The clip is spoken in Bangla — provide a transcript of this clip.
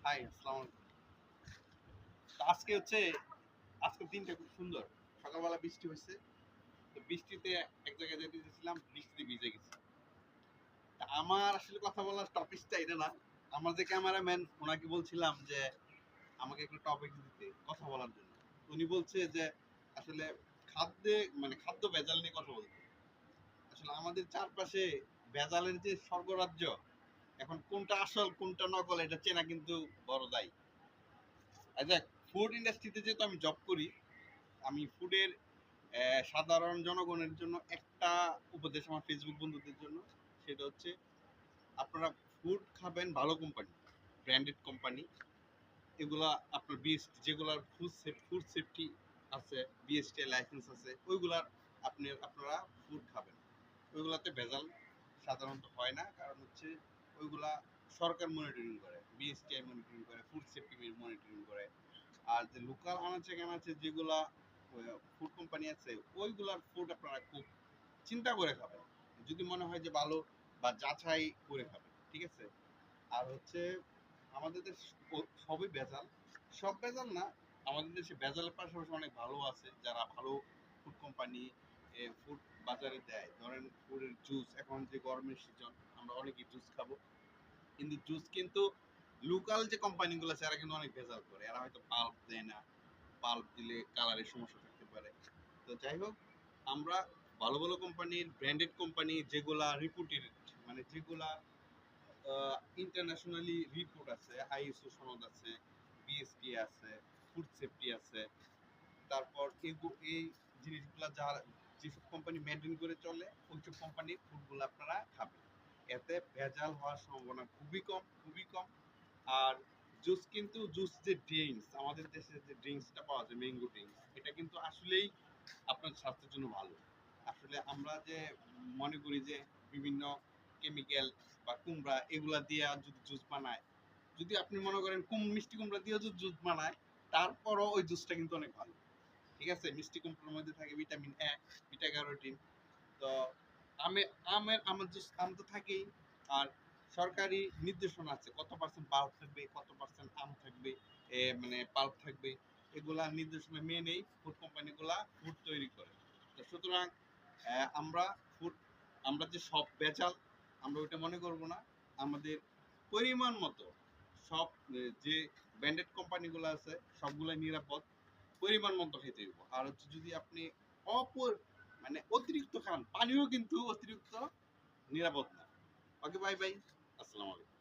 হাই, আসসালামু আলাইকুম। তো আজকে হচ্ছে আজকের দিনটা খুব সুন্দর। সকালবেলা বৃষ্টি হইছে। তো বৃষ্টিতে এক জায়গায় যেতে গেছিলাম, বৃষ্টিতে ভিজে গেছি। তা আমার আসলে কথা বলার টপিকটা এটা না। আমার যে ক্যামেরাম্যান ওনাকে বলছিলাম যে আমাকে একটা টপিক দিতে কথা বলার জন্য। উনি বলছে যে আসলে খাদ্যে মানে খাদ্য ভেজাল নিয়ে কথা বলতে। আসলে আমাদের চারপাশে ভেজালের যে স্বর্গরাজ্য, এখন কোনটা আসল কোনটা নকল এটা চেনা কিন্তু বড় দায়। আচ্ছা, ফুড ইন্ডাস্ট্রিতে যেহেতু আমি জব করি, আমি ফুডের সাধারণ জনগণের জন্য একটা উপদেশ আমার ফেসবুক বন্ধুদের জন্য, সেটা হচ্ছে আপনারা ফুড খাবেন ভালো কোম্পানি, ব্র্যান্ডেড কোম্পানি। এগুলা আপনার বিএসটি যেগুলার ফুড সেফটি আছে, বিএসটি লাইসেন্স আছে, ওইগুলার আপনারা ফুড খাবেন। ওইগুলাতে ভেজাল সাধারণত হয় না, কারণ হচ্ছে ওইগুলা সরকার মনিটরিং করে, বিএসটিআই মনিটরিং করে, ফুড সেফটি মনিটরিং করে। আর যে লোকাল আনাচে কানাচে যেগুলা ফুড কোম্পানি আছে, ওইগুলার ফুড আপনারা খুব চিন্তা করে খাবেন, যদি মনে হয় যে ভালো, বা যাচাই করে খাবেন, ঠিক আছে? আর হচ্ছে আমাদের দেশ সবই ভেজাল, সব ভেজাল না। আমাদের দেশে ভেজালের পাশাপাশি অনেক ভালো আছে, যারা ভালো ফুড কোম্পানি ফুড বাজারে দেয়। ধরেন ফুডের জুস, এখন যে গরমের সিজন, আমরা অনেকেই জুস খাবো, কিন্তু জুস কিন্তু লোকাল যে কোম্পানিগুলো আছে এরা কিন্তু অনেক ভেজাল করে, এরা হয়তো পাল্প দেয় না, পাল্প দিলে কালারের সমস্যা থাকতে পারে। তো যাই হোক, আমরা ভালো ভালো কোম্পানির ব্র্যান্ডেড কোম্পানি যেগুলা রিপুটেড, মানে যেগুলা ইন্টারন্যাশনালি রিপোর্ট আছে, আইএসও সনদ আছে, বিএসটি আছে, ফুড সেফটি আছে, তারপর এই জিনিসগুলা যারা যেসব কোম্পানি মেনটেন করে চলে, ওইসব কোম্পানির ফুডগুলো আপনারা খাবেন। এতে ভেজাল হওয়ার সম্ভাবনা খুবই কম, খুবই কম। আর জুস কিন্তু জুস যে ড্রিঙ্কস, আমাদের দেশে যে ড্রিঙ্কসটা পাওয়া যায় ম্যাঙ্গো ড্রিঙ্কস, এটা কিন্তু আসলেই আপনার স্বাস্থ্যের জন্য ভালো। আসলে আমরা যে মনে করি যে বিভিন্ন কেমিক্যাল বা কুমড়া এগুলা দিয়ে যদি জুস বানায়, যদি আপনি মনে করেন মিষ্টি কুমড়া দিয়ে যদি জুস বানায়, তারপরও ওই জুসটা কিন্তু অনেক ভালো। ঠিক আছে, মিষ্টি কুমড়ার মধ্যে থাকে ভিটামিন এ, বিটা ক্যারোটিন। তো আমার জুস আম তো থাকেই। আর সরকারি নির্দেশনা আছে কত পার্সেন্ট পাল্প থাকবে, কত পার্সেন্ট আম থাকবে, মানে পাল্প থাকবে। এগুলা নির্দেশনা মেনেই ফুড কোম্পানিগুলা ফুড তৈরি করে। তো সুতরাং আমরা ফুড, আমরা যে সব বেচাল আমরা ওইটা মনে করব না। আমাদের পরিমাণ মতো সব যে ব্র্যান্ডেড কোম্পানিগুলো আছে সবগুলাই নিরাপদ, পরিমাণ মতো খেতে হইব। আর হচ্ছে যদি আপনি অপর মানে অতিরিক্ত খান, পানিও কিন্তু অতিরিক্ত নিরাপদ না। ওকে, বাই বাই, আসসালামু আলাইকুম।